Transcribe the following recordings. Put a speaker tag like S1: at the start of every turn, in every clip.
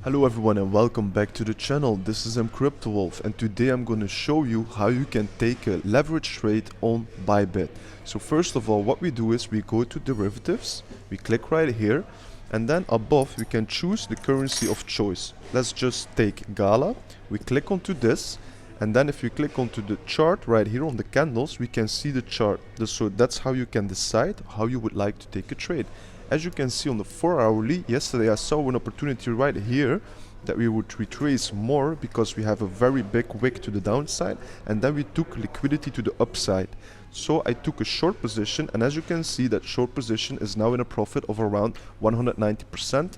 S1: Hello everyone and welcome back to the channel. This is CryptoWolf and today I'm going to show you how you can take a leverage trade on Bybit. So first of all, what we do is we go to derivatives, we click right here, and then above we can choose the currency of choice. Let's just take Gala. We click onto this, and then if you click onto the chart right here on the candles, we can see the chart. So that's how you can decide how you would like to take a trade. As you can see on the 4-hourly, yesterday I saw an opportunity right here that we would retrace more because we have a very big wick to the downside, and then we took liquidity to the upside. So I took a short position, and as you can see, that short position is now in a profit of around 190%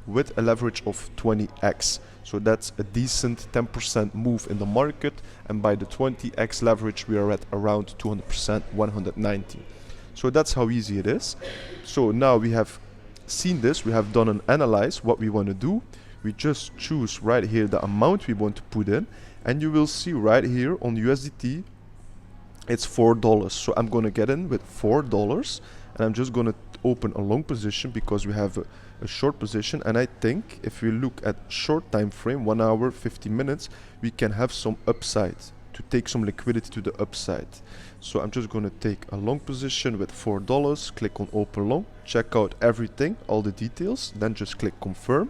S1: with a leverage of 20x. So that's a decent 10% move in the market, and by the 20x leverage we are at around 200%, 190. So that's how easy it is. So now we have seen this, we have done an analyze what we want to do. We just choose right here the amount we want to put in, and you will see right here on USDT it's $4. So I'm going to get in with $4, and I'm just going to open a long position because we have a short position. And I think if we look at short time frame, 1 hour 50 minutes, we can have some upside to take some liquidity to the upside. So I'm just going to take a long position with $4, click on open long, check out everything, all the details, then just click confirm.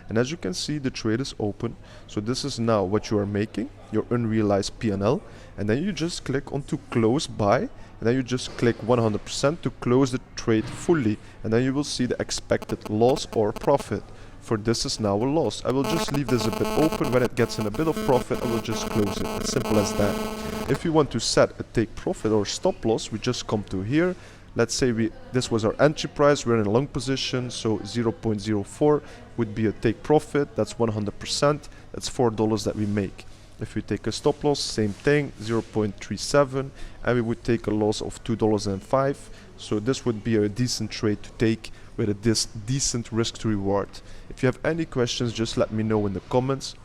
S1: And as you can see, the trade is open. So this is now what you are making, your unrealized P&L, and then you just click on to close buy, and then you just click 100% to close the trade fully, and then you will see the expected loss or profit. For this is now a loss. I will just leave this a bit open. When it gets in a bit of profit, I will just close it. As simple as that. If you want to set a take profit or stop loss, we just come to here. Let's say this was our entry price, we're in a long position, so 0.04 would be a take profit. That's 100%, that's $4 that we make. If we take a stop loss, same thing, 0.37, and we would take a loss of $2.05. So this would be a decent trade to take with a decent risk to reward. If you have any questions, just let me know in the comments,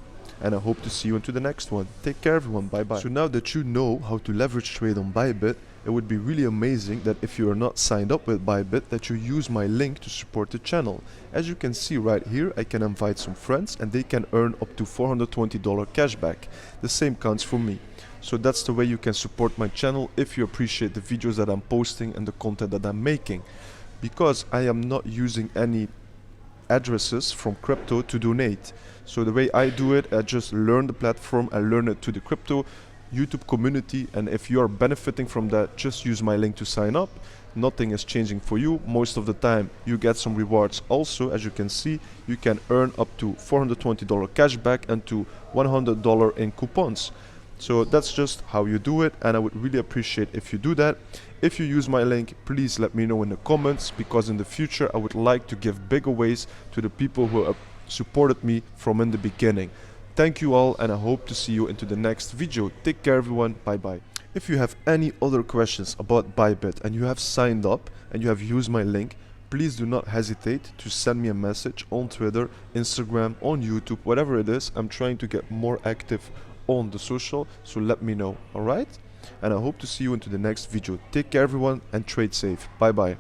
S1: and I hope to see you into the next one. Take care everyone, bye bye. So now that you know how to leverage trade on Bybit, it would be really amazing that if you are not signed up with Bybit, that you use my link to support the channel. As you can see right here, I can invite some friends and they can earn up to $420 cashback. The same counts for me. So that's the way you can support my channel if you appreciate the videos that I'm posting and the content that I'm making. Because I am not using any addresses from crypto to donate. So the way I do it, I just learn the platform, I learn it to the crypto YouTube community, and if you are benefiting from that, just use my link to sign up. Nothing is changing for you. Most of the time you get some rewards also. As you can see, you can earn up to $420 cashback and to $100 in coupons. So that's just how you do it, and I would really appreciate if you do that. If you use my link, please let me know in the comments, because in the future I would like to give giveaways to the people who have supported me from in the beginning. Thank you all, and I hope to see you into the next video. Take care everyone, bye bye. If you have any other questions about Bybit and you have signed up and you have used my link, please do not hesitate to send me a message on Twitter, Instagram, on YouTube, whatever it is. I'm trying to get more active on the social, so let me know, alright? And I hope to see you into the next video. Take care everyone and trade safe. Bye bye.